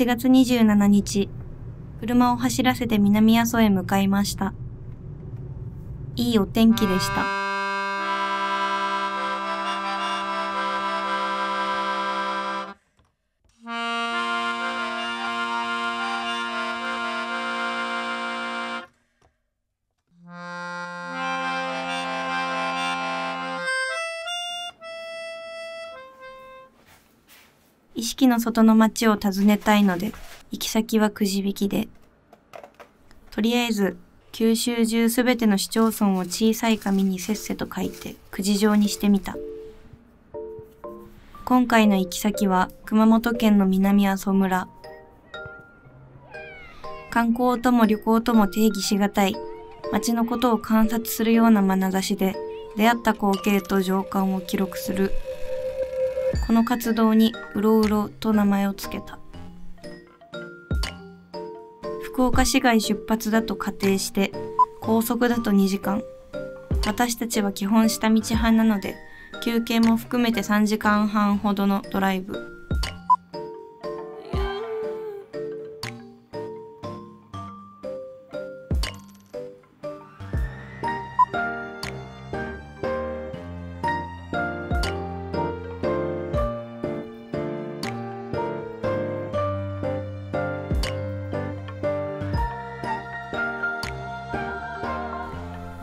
8月27日、車を走らせて南阿蘇へ向かいました。いいお天気でした。意識の外の町を訪ねたいので、行き先はくじ引きで。とりあえず、九州中すべての市町村を小さい紙にせっせと書いてくじ状にしてみた。今回の行き先は熊本県の南阿蘇村。観光とも旅行とも定義しがたい、町のことを観察するような眼差しで出会った光景と情感を記録する。この活動にうろうろと名前をつけた。福岡市街出発だと仮定して、高速だと2時間。私たちは基本下道派なので、休憩も含めて3時間半ほどのドライブ。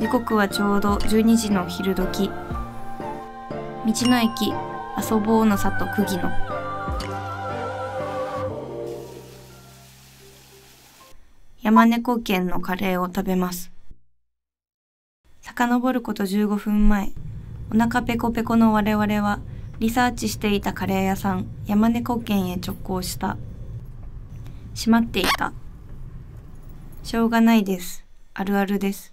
時刻はちょうど12時の昼時。道の駅遊ぼうの里久喜野。山猫軒のカレーを食べます。遡ること15分前、お腹ペコペコの我々はリサーチしていたカレー屋さん山猫軒へ直行した。閉まっていた。しょうがないです。あるあるです。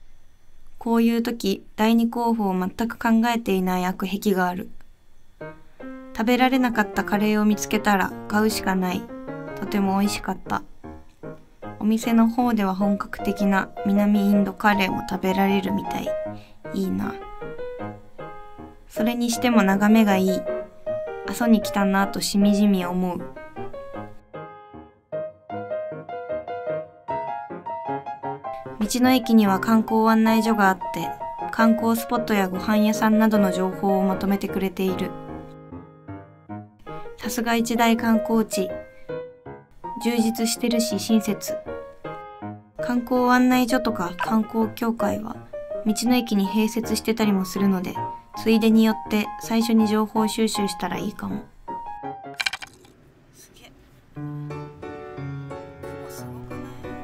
こういう時、第二候補を全く考えていない悪癖がある。食べられなかったカレーを見つけたら買うしかない。とても美味しかった。お店の方では本格的な南インドカレーも食べられるみたい。いいな。それにしても眺めがいい。阿蘇に来たなとしみじみ思う。道の駅には観光案内所があって、観光スポットやご飯屋さんなどの情報をまとめてくれている。さすが一大観光地。充実してるし親切。観光案内所とか観光協会は道の駅に併設してたりもするので、ついでによって最初に情報収集したらいいかも。すげえ。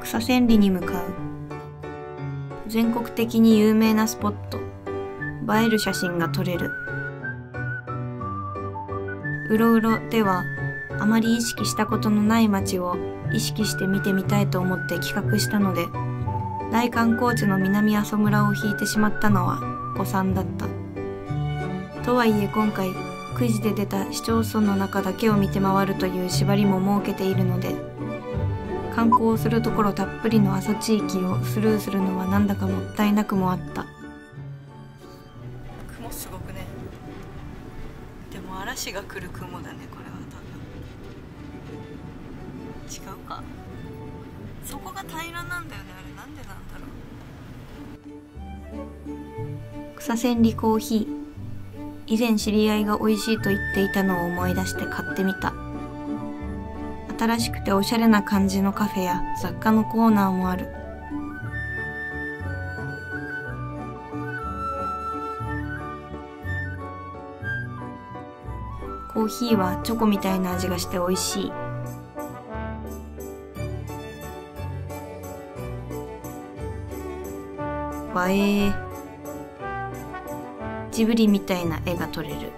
草千里に向かう。全国的に有名なスポット。映える写真が撮れる。うろうろではあまり意識したことのない街を意識して見てみたいと思って企画したので、大観光地の南阿蘇村を引いてしまったのは誤算だった。とはいえ今回くじで出た市町村の中だけを見て回るという縛りも設けているので、観光するところたっぷりの阿蘇地域をスルーするのはなんだかもったいなくもあった。雲すごくね。でも嵐が来る雲だね、これは多分。違うか。そこが平らなんだよね、あれなんでなんだろう。草千里コーヒー。以前知り合いが美味しいと言っていたのを思い出して買ってみた。新しくておしゃれな感じのカフェや雑貨のコーナーもある。コーヒーはチョコみたいな味がして美味しい。映え。ジブリみたいな絵が撮れる。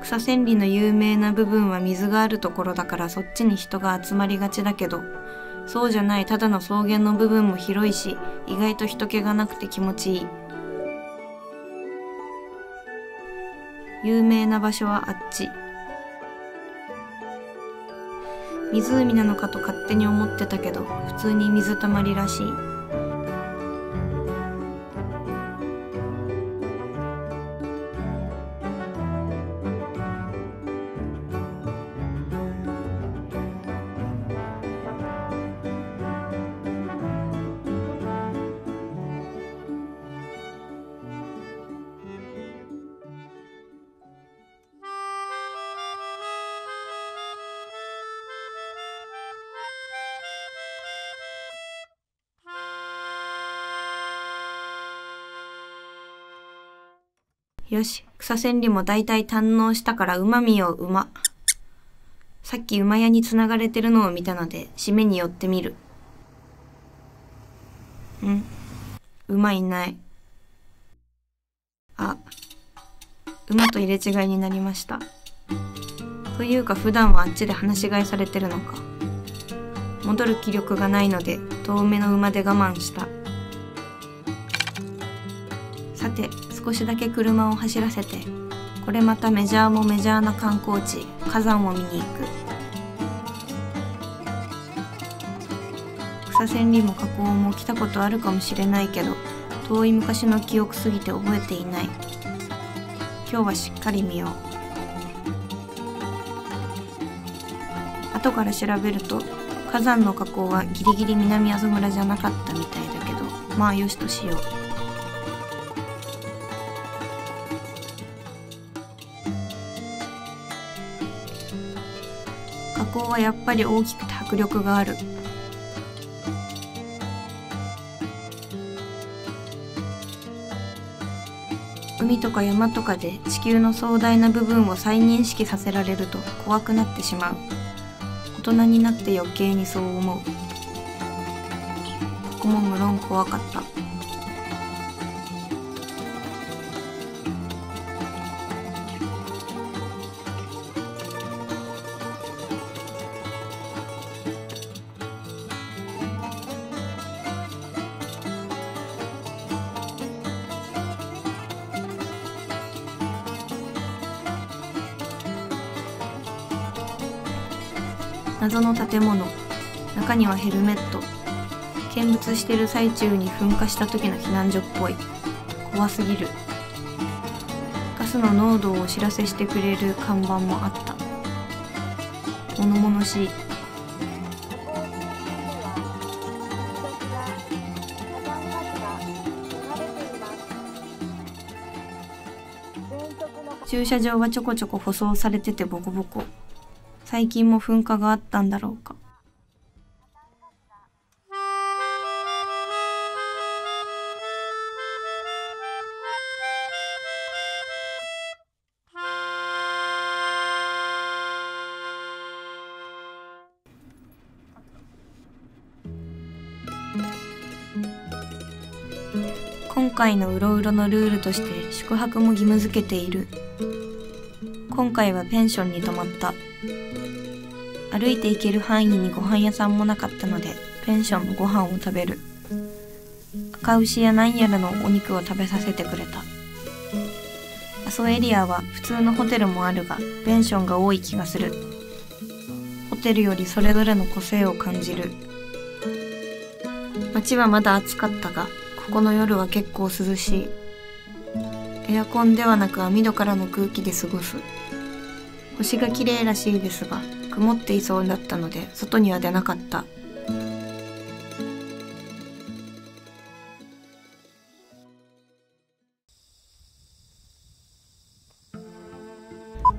草千里の有名な部分は水があるところだからそっちに人が集まりがちだけど、そうじゃないただの草原の部分も広いし、意外と人気がなくて気持ちいい。有名な場所はあっち。湖なのかと勝手に思ってたけど、普通に水たまりらしい。よし、草千里もだいたい堪能したから馬見よう、馬。さっき馬屋につながれてるのを見たので、締めに寄ってみる。馬いない。あ、馬と入れ違いになりました。というか普段はあっちで放し飼いされてるのか。戻る気力がないので、遠目の馬で我慢した。さて、少しだけ車を走らせて、これまたメジャーもメジャーな観光地、火山を見に行く。草千里も河口も来たことあるかもしれないけど、遠い昔の記憶すぎて覚えていない。今日はしっかり見よう。後から調べると、火山の河口はギリギリ南阿蘇村じゃなかったみたいだけど、まあよしとしよう。河口はやっぱり大きくて迫力がある。海とか山とかで地球の壮大な部分を再認識させられると怖くなってしまう。大人になって余計にそう思う。ここも無論怖かった。謎の建物、中にはヘルメット。見物してる最中に噴火した時の避難所っぽい。怖すぎる。ガスの濃度をお知らせしてくれる看板もあった。物々しい。駐車場はちょこちょこ舗装されててボコボコ。最近も噴火があったんだろうか。今回のうろうろのルールとして宿泊も義務付けている。今回はペンションに泊まった。歩いて行ける範囲にご飯屋さんもなかったので、ペンションのご飯を食べる。赤牛やなんやらのお肉を食べさせてくれた。阿蘇エリアは普通のホテルもあるが、ペンションが多い気がする。ホテルよりそれぞれの個性を感じる。街はまだ暑かったが、ここの夜は結構涼しい。エアコンではなく網戸からの空気で過ごす。星が綺麗らしいですが、曇っていそうだったので外には出なかった。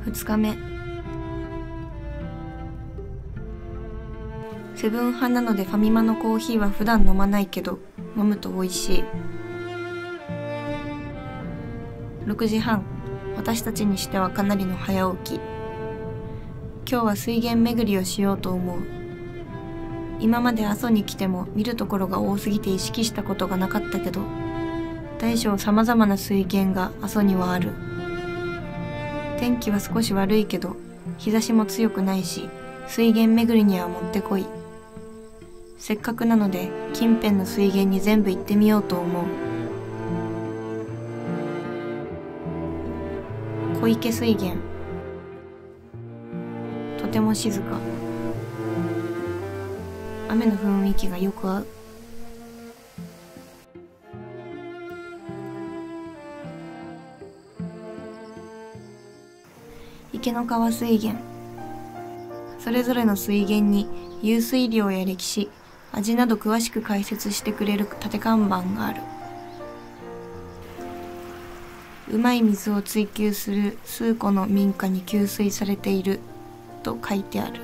2日目。セブン派なのでファミマのコーヒーは普段飲まないけど、飲むと美味しい。6時半、私たちにしてはかなりの早起き。今日は水源巡りをしようと思う。今まで阿蘇に来ても見るところが多すぎて意識したことがなかったけど、大小さまざまな水源が阿蘇にはある。天気は少し悪いけど、日差しも強くないし、水源巡りにはもってこい。せっかくなので近辺の水源に全部行ってみようと思う。小小池水源。とても静か。雨の雰囲気がよく合う。池の川水源。それぞれの水源に湧水量や歴史、味など詳しく解説してくれる立看板がある。うまい水を追求する数個の民家に給水されていると書いてある。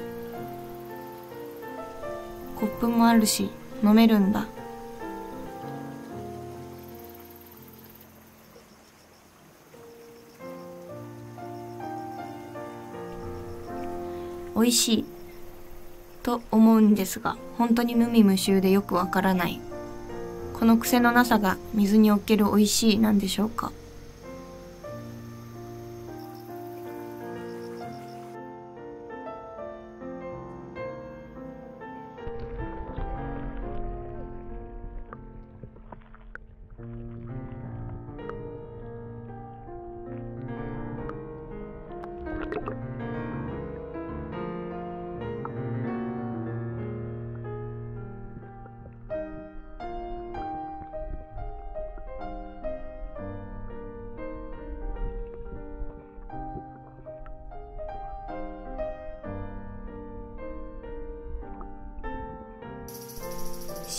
コップもあるし飲めるんだ。美味しいと思うんですが、本当に無味無臭でよくわからない。この癖のなさが水における美味しいなんでしょうか。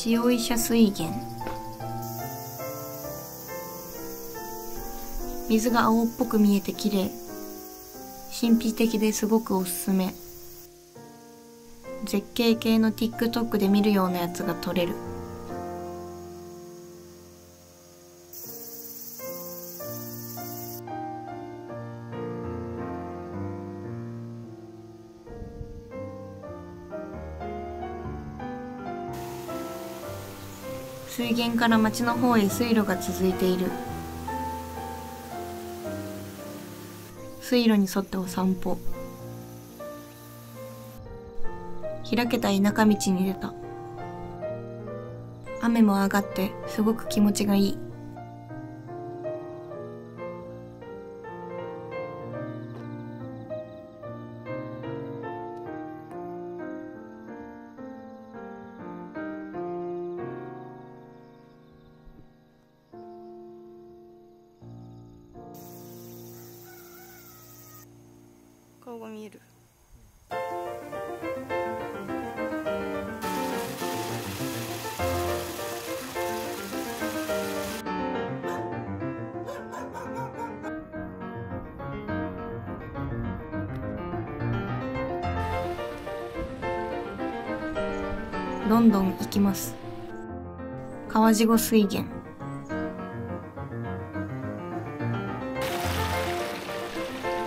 塩医者水源。水が青っぽく見えて綺麗。神秘的ですごくおすすめ。絶景系の TikTok で見るようなやつが撮れる。水源から町の方へ水路が続いている。水路に沿ってお散歩。開けた田舎道に出た。雨も上がってすごく気持ちがいい。顔が見える。どんどん行きます。川地湖水源。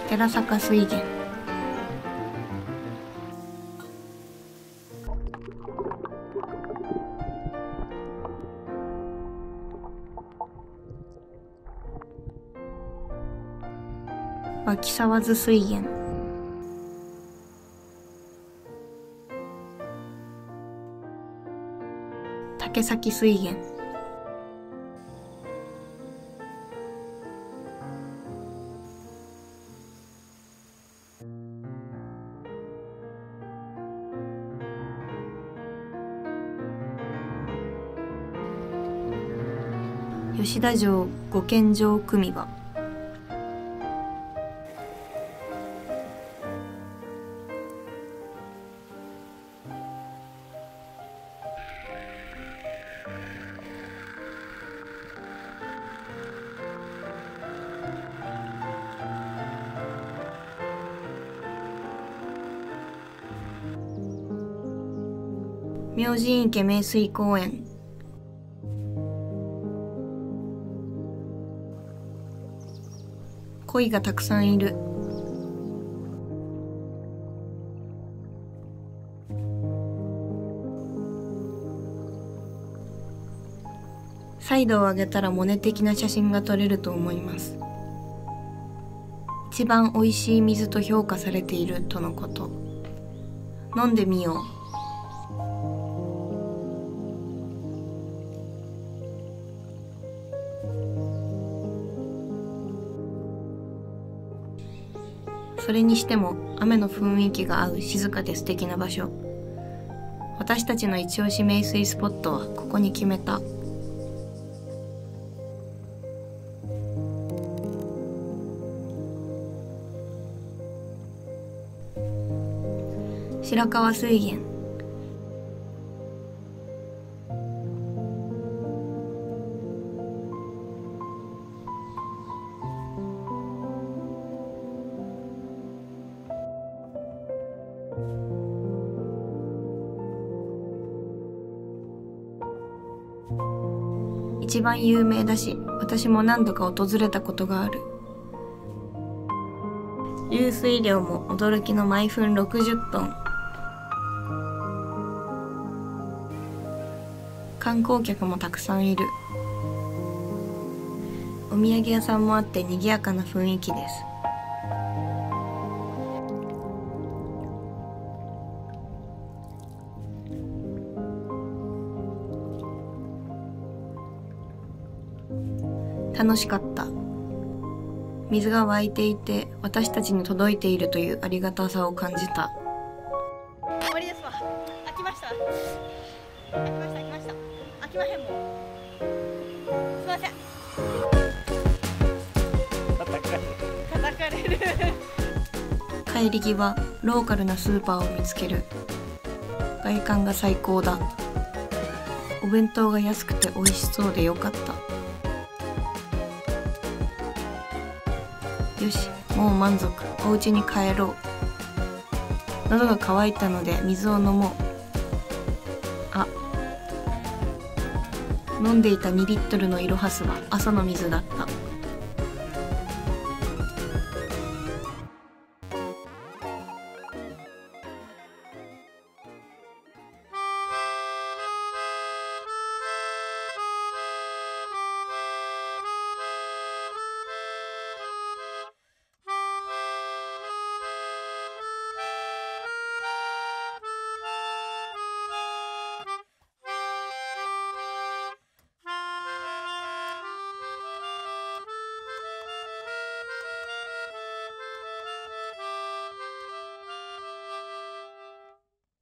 寺坂水源。脇沢津水源。竹崎水源。吉田城五軒城組場。明神池名水公園。鯉がたくさんいる。サイドを上げたらモネ的な写真が撮れると思います。一番おいしい水と評価されているとのこと。飲んでみよう。それにしても雨の雰囲気が合う静かで素敵な場所。私たちの一押し名水スポットはここに決めた。白川水源。一番有名だし、私も何度か訪れたことがある。流水量も驚きの毎分60トン。観光客もたくさんいる。お土産屋さんもあって賑やかな雰囲気です。楽しかった。水が湧いていて私たちに届いているというありがたさを感じた。終わりですわ。飽きました。飽きまへんもん。すいません。叩かれる。帰り際、ローカルなスーパーを見つける。外観が最高だ。お弁当が安くて美味しそうでよかった。よし、もう満足。お家に帰ろう。喉が渇いたので水を飲もう。あ、飲んでいた2リットルのイロハスは朝の水だった。